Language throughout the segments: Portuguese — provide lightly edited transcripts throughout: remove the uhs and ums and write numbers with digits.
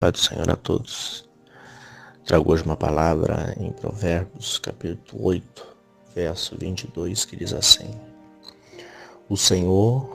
Pai do Senhor a todos. Trago hoje uma palavra em Provérbios, capítulo 8, verso 22, que diz assim: O Senhor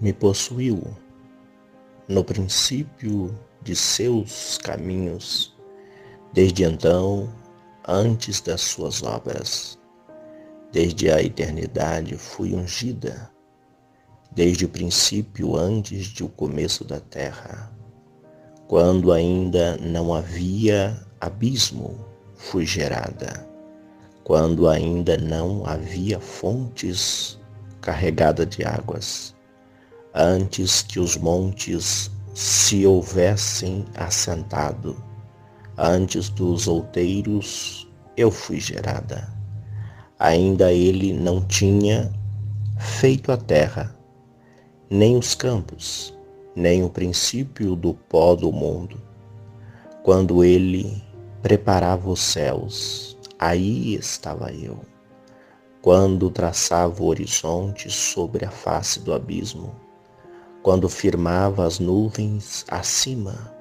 me possuiu no princípio de seus caminhos, desde então, antes das suas obras. Desde a eternidade fui ungida, desde o princípio, antes do começo da terra. Quando ainda não havia abismo, fui gerada. Quando ainda não havia fontes carregadas de águas. Antes que os montes se houvessem assentado. Antes dos outeiros, eu fui gerada. Ainda ele não tinha feito a terra, nem os campos, nem o princípio do pó do mundo. Quando ele preparava os céus, aí estava eu. Quando traçava o horizonte sobre a face do abismo, quando firmava as nuvens acima,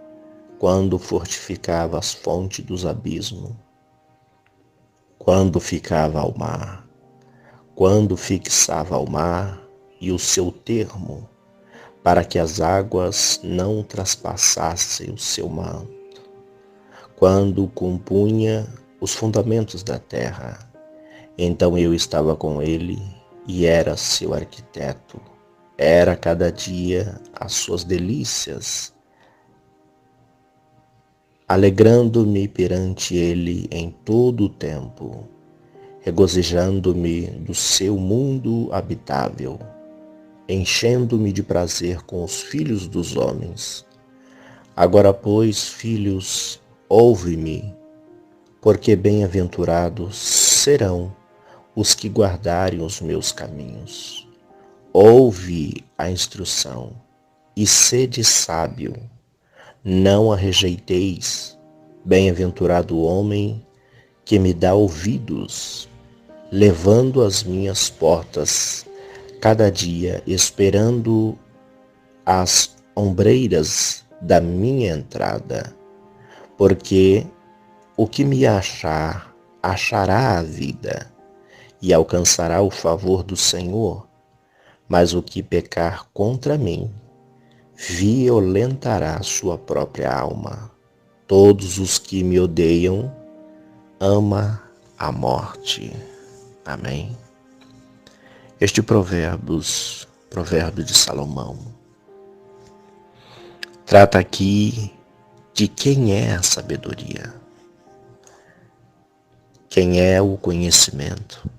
quando fortificava as fontes dos abismos, quando ficava ao mar, quando fixava ao mar e o seu termo, para que as águas não traspassassem o seu manto, quando compunha os fundamentos da terra. Então eu estava com ele e era seu arquiteto. Era cada dia as suas delícias, alegrando-me perante ele em todo o tempo, regozijando-me do seu mundo habitável, enchendo-me de prazer com os filhos dos homens. Agora, pois, filhos, ouve-me, porque bem-aventurados serão os que guardarem os meus caminhos. Ouve a instrução e sede sábio, não a rejeiteis. Bem-aventurado o homem que me dá ouvidos, levando as minhas portas cada dia, esperando as ombreiras da minha entrada, porque o que me achar, achará a vida e alcançará o favor do Senhor, mas o que pecar contra mim, violentará sua própria alma. Todos os que me odeiam, ama a morte. Amém. Este provérbio de Salomão, trata aqui de quem é a sabedoria, quem é o conhecimento,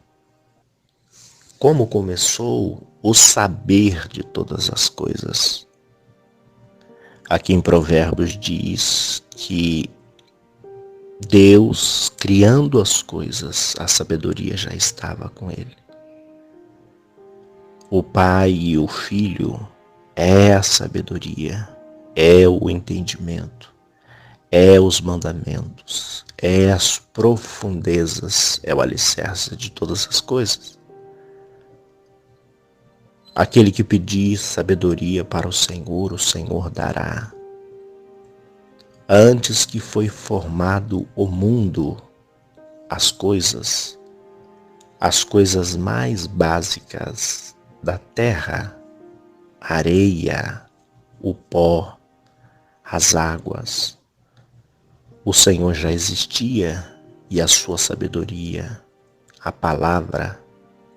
como começou o saber de todas as coisas. Aqui em Provérbios diz que Deus, criando as coisas, a sabedoria já estava com ele. O Pai e o Filho é a sabedoria, é o entendimento, é os mandamentos, é as profundezas, é o alicerce de todas as coisas. Aquele que pedir sabedoria para o Senhor dará. Antes que foi formado o mundo, as coisas mais básicas da terra, a areia, o pó, as águas, o Senhor já existia e a sua sabedoria, a palavra,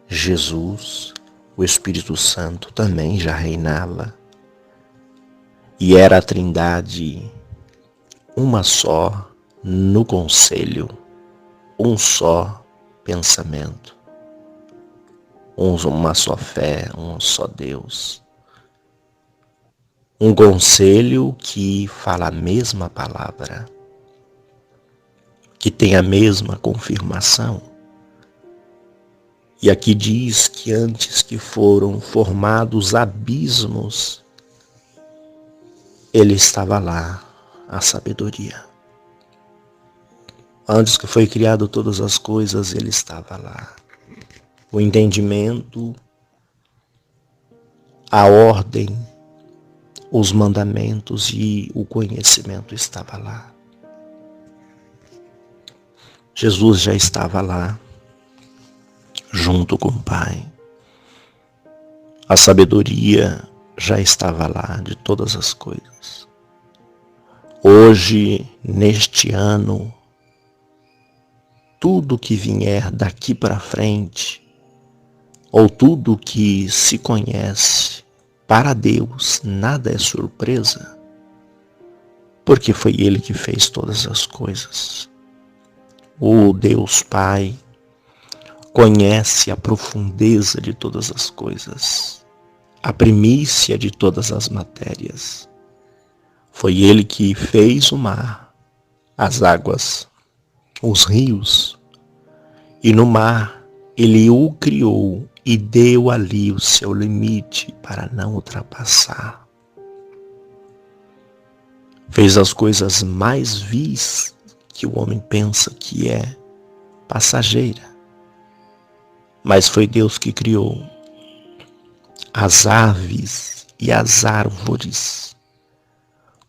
Jesus, o Espírito Santo também já reinava. E era a Trindade uma só no conselho, um só pensamento, uma só fé, um só Deus. Um conselho que fala a mesma palavra, que tem a mesma confirmação. E aqui diz que antes que foram formados abismos, ele estava lá, a sabedoria. Antes que foi criado todas as coisas, ele estava lá. O entendimento, a ordem, os mandamentos e o conhecimento estava lá. Jesus já estava lá, junto com o Pai. A sabedoria já estava lá de todas as coisas. Hoje, neste ano, tudo que vier daqui para frente, ou tudo que se conhece, para Deus nada é surpresa, porque foi Ele que fez todas as coisas. O Deus Pai conhece a profundeza de todas as coisas, a primícia de todas as matérias. Foi Ele que fez o mar, as águas, os rios, e no mar Ele o criou e deu ali o seu limite para não ultrapassar. Fez as coisas mais vis que o homem pensa que é passageira. Mas foi Deus que criou as aves e as árvores,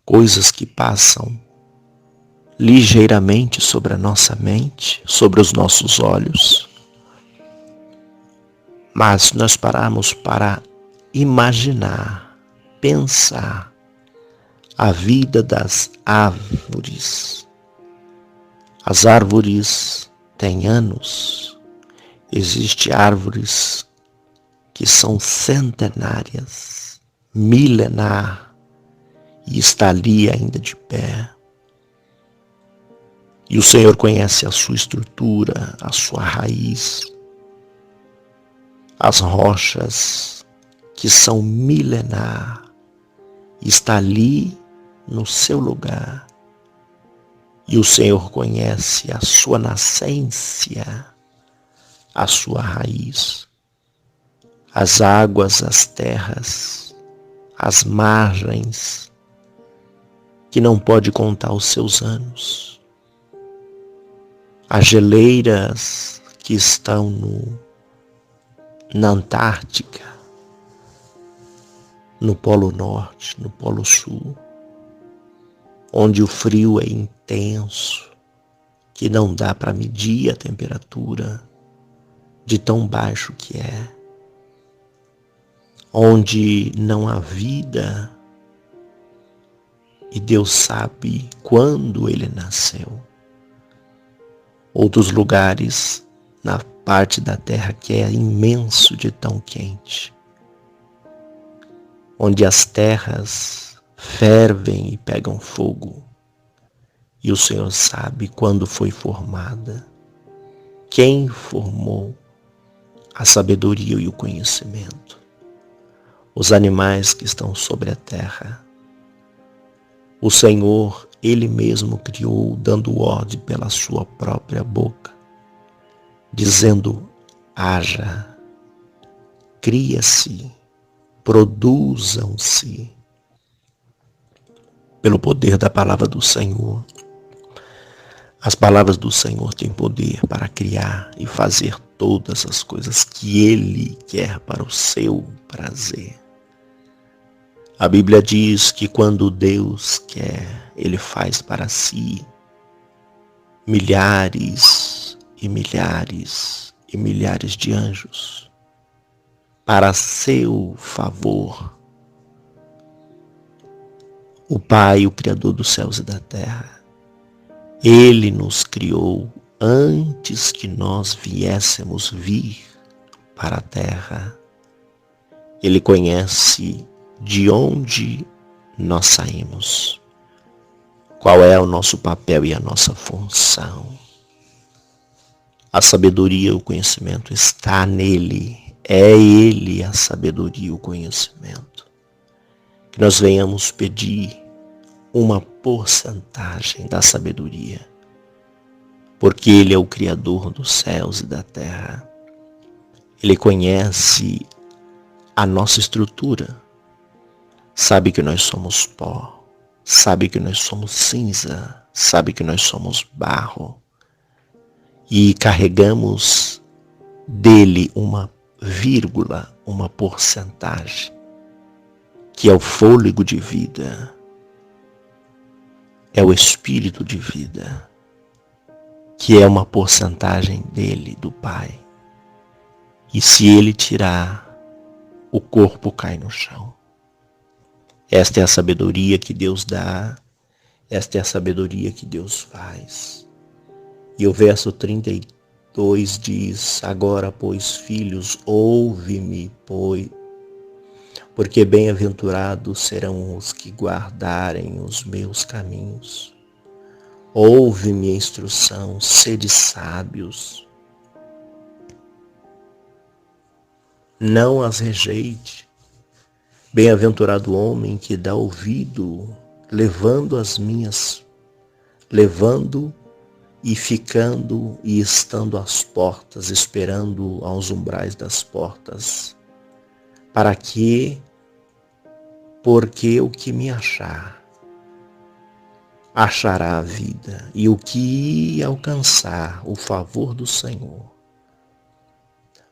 coisas que passam ligeiramente sobre a nossa mente, sobre os nossos olhos. Mas nós paramos para imaginar, pensar a vida das árvores. As árvores têm anos. Existem árvores que são centenárias, milenar, e está ali ainda de pé. E o Senhor conhece a sua estrutura, a sua raiz, as rochas que são milenar, está ali no seu lugar. E o Senhor conhece a sua nascência, a sua raiz, as águas, as terras, as margens, que não pode contar os seus anos, as geleiras que estão na Antártica, no Polo Norte, no Polo Sul, onde o frio é intenso, que não dá para medir a temperatura de tão baixo que é, onde não há vida e Deus sabe quando ele nasceu. Outros lugares na parte da terra que é imenso de tão quente, onde as terras fervem e pegam fogo, e o Senhor sabe quando foi formada, quem formou a sabedoria e o conhecimento, os animais que estão sobre a terra. O Senhor, Ele mesmo criou, dando ordem pela sua própria boca, dizendo: haja, cria-se, produzam-se. Pelo poder da palavra do Senhor. As palavras do Senhor têm poder para criar e fazer todas as coisas que Ele quer para o seu prazer. A Bíblia diz que quando Deus quer, Ele faz para si milhares e milhares e milhares de anjos para seu favor. O Pai, o Criador dos céus e da terra, Ele nos criou antes que nós viéssemos vir para a terra. Ele conhece de onde nós saímos, qual é o nosso papel e a nossa função. A sabedoria e o conhecimento está nele, é Ele a sabedoria e o conhecimento. Que nós venhamos pedir uma porcentagem da sabedoria, porque Ele é o Criador dos céus e da terra. Ele conhece a nossa estrutura, sabe que nós somos pó, sabe que nós somos cinza, sabe que nós somos barro, e carregamos dele uma vírgula, uma porcentagem, que é o fôlego de vida, é o espírito de vida, que é uma porcentagem dele, do Pai. E se ele tirar, o corpo cai no chão. Esta é a sabedoria que Deus dá, esta é a sabedoria que Deus faz. E o verso 32 diz: agora, pois, filhos, ouve-me, porque bem-aventurados serão os que guardarem os meus caminhos. Ouve-me a instrução, sede sábios. Não as rejeite. Bem-aventurado o homem que dá ouvido, levando e ficando e estando às portas, esperando aos umbrais das portas, para que, porque o que me achar, achará a vida, e o que alcançar o favor do Senhor.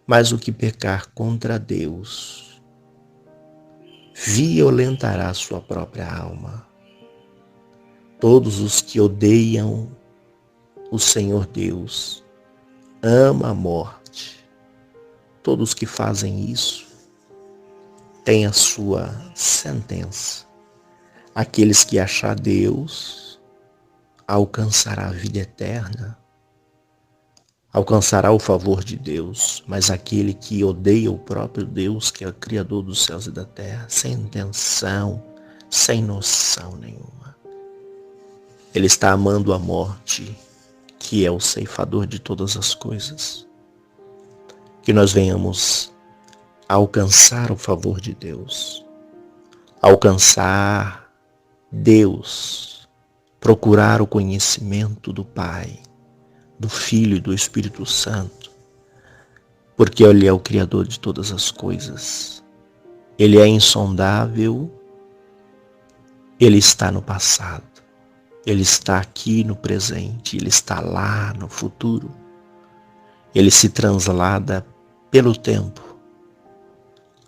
Mas o que pecar contra Deus, violentará sua própria alma. Todos os que odeiam o Senhor Deus ama a morte. Todos que fazem isso têm a sua sentença. Aqueles que achar Deus alcançará a vida eterna, alcançará o favor de Deus, mas aquele que odeia o próprio Deus, que é o Criador dos céus e da terra, sem intenção, sem noção nenhuma, ele está amando a morte, que é o ceifador de todas as coisas. Que nós venhamos a alcançar o favor de Deus, alcançar Deus, procurar o conhecimento do Pai, do Filho e do Espírito Santo, porque Ele é o Criador de todas as coisas. Ele é insondável, Ele está no passado, Ele está aqui no presente, Ele está lá no futuro. Ele se translada pelo tempo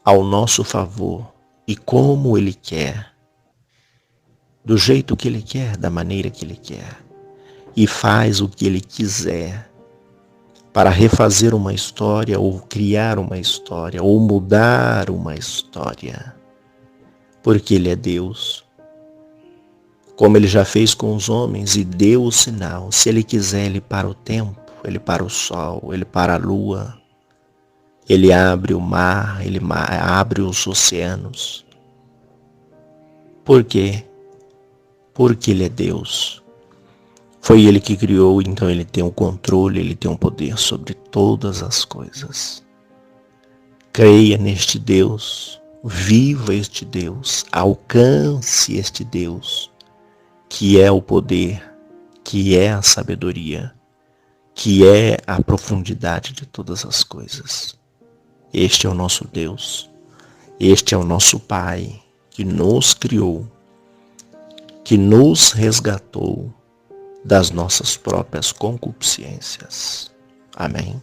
ao nosso favor e como Ele quer, do jeito que Ele quer, da maneira que Ele quer, e faz o que Ele quiser para refazer uma história ou criar uma história ou mudar uma história, porque Ele é Deus. Como Ele já fez com os homens e deu o sinal, se Ele quiser, Ele para o tempo, Ele para o sol, Ele para a lua, Ele abre o mar, Ele abre os oceanos. Por quê? Porque Ele é Deus. Foi Ele que criou, então Ele tem o controle, Ele tem o poder sobre todas as coisas. Creia neste Deus, viva este Deus, alcance este Deus, que é o poder, que é a sabedoria, que é a profundidade de todas as coisas. Este é o nosso Deus, este é o nosso Pai, que nos criou, que nos resgatou das nossas próprias concupiscências. Amém.